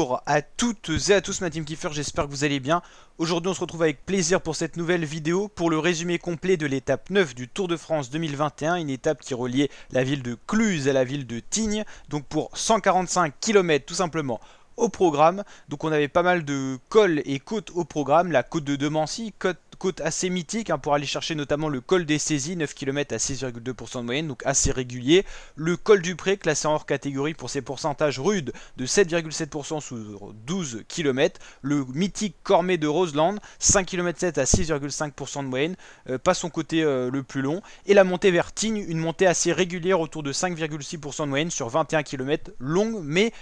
Bonjour à toutes et à tous, ma team Kiefer, j'espère que vous allez bien. Aujourd'hui on se retrouve avec plaisir pour cette nouvelle vidéo pour le résumé complet de l'étape 9 du Tour de France 2021, une étape qui reliait la ville de Cluses à la ville de Tignes, donc pour 145 km tout simplement au programme. Donc on avait pas mal de cols et côtes au programme, la côte de Demancy, côte assez mythique pour aller chercher notamment le col des Saisies, 9 km à 6,2% de moyenne, donc assez régulier. Le col du Pré, classé en hors catégorie pour ses pourcentages rudes de 7,7% sur 12 km. Le mythique Cormet de Roseland, 5 km 7 à 6,5% de moyenne, pas son côté le plus long. Et la montée vers Tignes, une montée assez régulière autour de 5,6% de moyenne sur 21 km, longue mais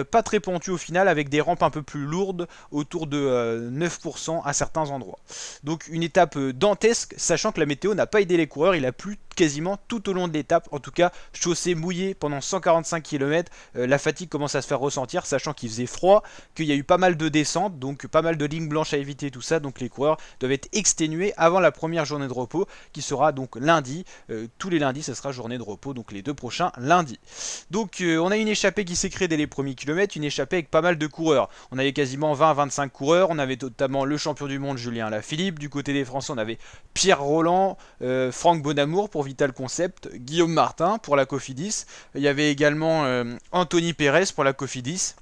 pas très pentue au final, avec des rampes un peu plus lourdes autour de 9% à certains endroits. Donc une étape dantesque, sachant que la météo n'a pas aidé les coureurs, il a plu quasiment tout au long de l'étape, en tout cas chaussée mouillée pendant 145 km, la fatigue commence à se faire ressentir, sachant qu'il faisait froid, qu'il y a eu pas mal de descentes, donc pas mal de lignes blanches à éviter, tout ça, donc les coureurs doivent être exténués avant la première journée de repos, qui sera donc lundi, tous les lundis ce sera journée de repos, donc les deux prochains lundis. Donc on a une échappée qui s'est créée dès les premiers kilomètres, une échappée avec pas mal de coureurs, on avait quasiment 20-25 coureurs, on avait notamment le champion du monde Julien Alaphilippe, du côté des Français on avait Pierre Roland, Franck Bonamour pour Vital Concept, Guillaume Martin pour la Cofidis, il y avait également Anthony Pérez pour la Cofidis.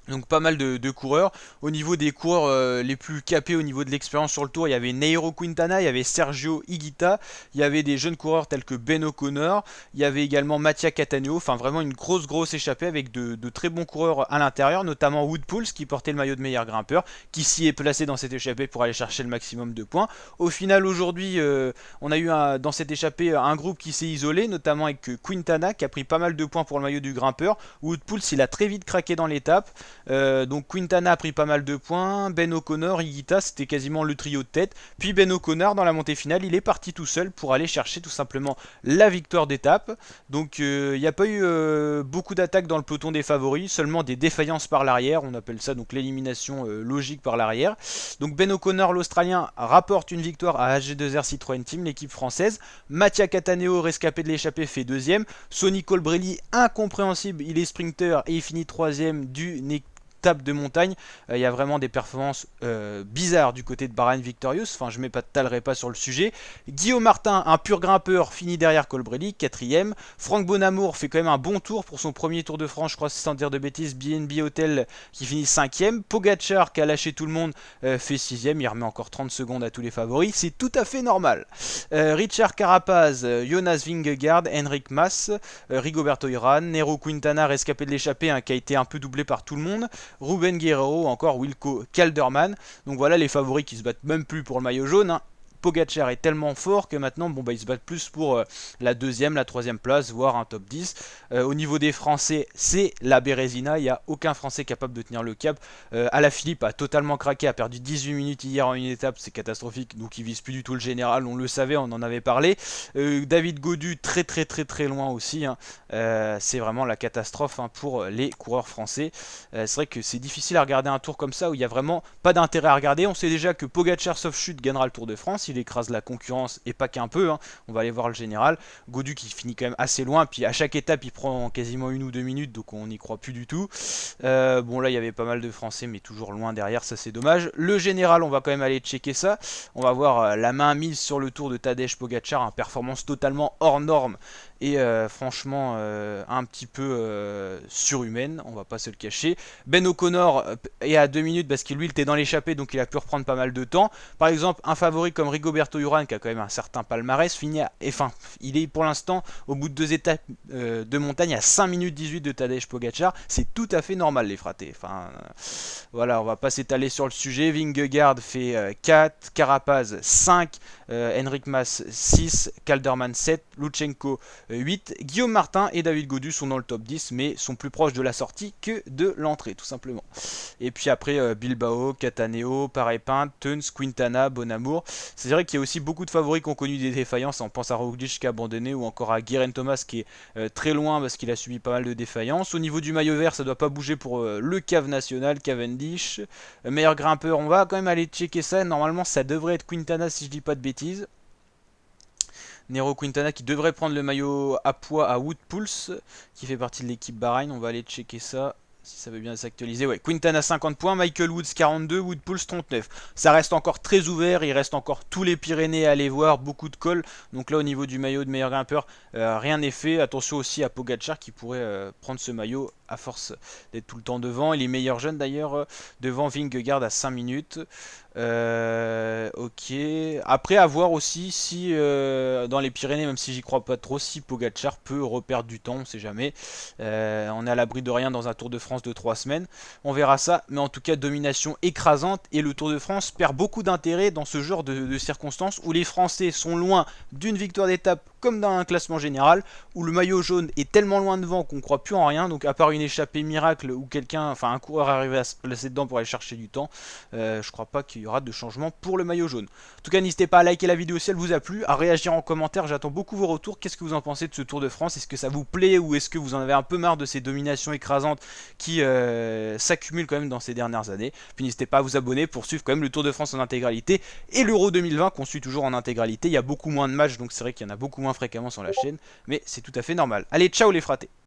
Donc pas mal de coureurs. Au niveau des coureurs les plus capés au niveau de l'expérience sur le tour, il y avait Nairo Quintana, il y avait Sergio Higuita, il y avait des jeunes coureurs tels que Ben O'Connor, il y avait également Mattia Cattaneo, enfin vraiment une grosse échappée avec de très bons coureurs à l'intérieur, notamment Wout Poels qui portait le maillot de meilleur grimpeur, qui s'y est placé dans cette échappée pour aller chercher le maximum de points. Au final aujourd'hui, on a eu dans cette échappée un groupe qui s'est isolé, notamment avec Quintana qui a pris pas mal de points pour le maillot du grimpeur. Wout Poels il a très vite craqué dans l'étape. Donc Quintana a pris pas mal de points, Ben O'Connor, Higuita, c'était quasiment le trio de tête. Puis Ben O'Connor dans la montée finale, il est parti tout seul pour aller chercher tout simplement la victoire d'étape. Donc il n'y a pas eu beaucoup d'attaques dans le peloton des favoris, seulement des défaillances par l'arrière, on appelle ça donc l'élimination logique par l'arrière. Donc Ben O'Connor, l'Australien, rapporte une victoire à AG2R Citroën Team, l'équipe française. Mattia Cattaneo, rescapé de l'échappée, fait deuxième. Sonny Colbrelli, incompréhensible, il est sprinter et il finit troisième du étape de montagne. Il y a vraiment des performances bizarres du côté de Bahrain Victorious, enfin je m'étalerai pas sur le sujet. Guillaume Martin, un pur grimpeur, finit derrière Colbrelli, quatrième. Franck Bonamour fait quand même un bon tour pour son premier Tour de France, je crois sans dire de bêtises, BNB Hotel qui finit cinquième. Pogacar qui a lâché tout le monde fait sixième, il remet encore 30 secondes à tous les favoris, c'est tout à fait normal. Richard Carapaz, Jonas Vingegaard, Henrik Mas, Rigoberto Urán, Nero Quintana rescapé de l'échappée qui a été un peu doublé par tout le monde. Ruben Guerrero, encore Wilco Kelderman. Donc voilà les favoris qui se battent même plus pour le maillot jaune. Pogacar est tellement fort que maintenant ils se battent plus pour la deuxième, la troisième place, voire un top 10. Au niveau des Français, c'est la Bérésina, il n'y a aucun Français capable de tenir le cap. Alaphilippe a totalement craqué, a perdu 18 minutes hier en une étape, c'est catastrophique, donc il vise plus du tout le général, on le savait, on en avait parlé. David Gaudu très loin aussi, c'est vraiment la catastrophe pour les coureurs français. C'est vrai que c'est difficile à regarder un tour comme ça où il n'y a vraiment pas d'intérêt à regarder. On sait déjà que Pogacar sauf chute gagnera le Tour de France, il écrase la concurrence et pas qu'un peu, on va aller voir le général. Gaudu qui finit quand même assez loin, puis à chaque étape il prend quasiment 1 ou 2 minutes, donc on n'y croit plus du tout. Bon là il y avait pas mal de Français mais toujours loin derrière, ça c'est dommage. Le général, on va quand même aller checker ça, on va voir la main mise sur le tour de Tadej Pogacar, performance totalement hors norme et franchement un petit peu surhumaine, on va pas se le cacher. Ben O'Connor est à 2 minutes parce que lui il était dans l'échappée, donc il a pu reprendre pas mal de temps. Par exemple un favori comme Rigoberto Urán qui a quand même un certain palmarès finit il est pour l'instant au bout de 2 étapes de montagne à 5 minutes 18 de Tadej Pogacar, c'est tout à fait normal les fratés. Voilà, on va pas s'étaler sur le sujet. Vingegaard fait 4, Carapaz 5, Henrik Mas 6, Calderman 7, Lutsenko 8. Guillaume Martin et David Gaudu sont dans le top 10 mais sont plus proches de la sortie que de l'entrée tout simplement. Et puis après Bilbao, Cattaneo, Parepin, Teuns, Quintana, Bonamour. C'est vrai qu'il y a aussi beaucoup de favoris qui ont connu des défaillances. On pense à Roglic qui a abandonné ou encore à Geraint Thomas qui est très loin parce qu'il a subi pas mal de défaillances. Au niveau du maillot vert, ça doit pas bouger pour le cave national, Cavendish. Meilleur grimpeur, on va quand même aller checker ça. Normalement ça devrait être Quintana si je dis pas de bêtises. Nero Quintana qui devrait prendre le maillot à poids à Wout Poels, qui fait partie de l'équipe Bahreïn. On va aller checker ça. si ça veut bien s'actualiser, ouais, Quintana 50 points, Michael Woods 42, Woodpulse 39. Ça reste encore très ouvert, il reste encore tous les Pyrénées à aller voir, beaucoup de cols. Donc là au niveau du maillot de meilleur grimpeur, rien n'est fait. Attention aussi à Pogacar qui pourrait prendre ce maillot à force d'être tout le temps devant. Il est meilleur jeune d'ailleurs, devant Vingegaard à 5 minutes. Ok. Après à voir aussi si dans les Pyrénées, même si j'y crois pas trop, si Pogacar peut reperdre du temps, on sait jamais. On est à l'abri de rien dans un Tour de France de 3 semaines. On verra ça, mais en tout cas domination écrasante et le Tour de France perd beaucoup d'intérêt dans ce genre de circonstances où les Français sont loin d'une victoire d'étape comme dans un classement général, où le maillot jaune est tellement loin devant qu'on ne croit plus en rien, donc à part une échappée miracle où quelqu'un, enfin un coureur arrive à se placer dedans pour aller chercher du temps, je crois pas qu'il y aura de changement pour le maillot jaune. En tout cas, n'hésitez pas à liker la vidéo si elle vous a plu, à réagir en commentaire, j'attends beaucoup vos retours. Qu'est-ce que vous en pensez de ce Tour de France? Est-ce que ça vous plaît ou est-ce que vous en avez un peu marre de ces dominations écrasantes qui s'accumulent quand même dans ces dernières années? Puis n'hésitez pas à vous abonner pour suivre quand même le Tour de France en intégralité et l'Euro 2020 qu'on suit toujours en intégralité. Il y a beaucoup moins de matchs, donc c'est vrai qu'il y en a beaucoup moins fréquemment sur la chaîne, mais c'est tout à fait normal. Allez, ciao les fratés!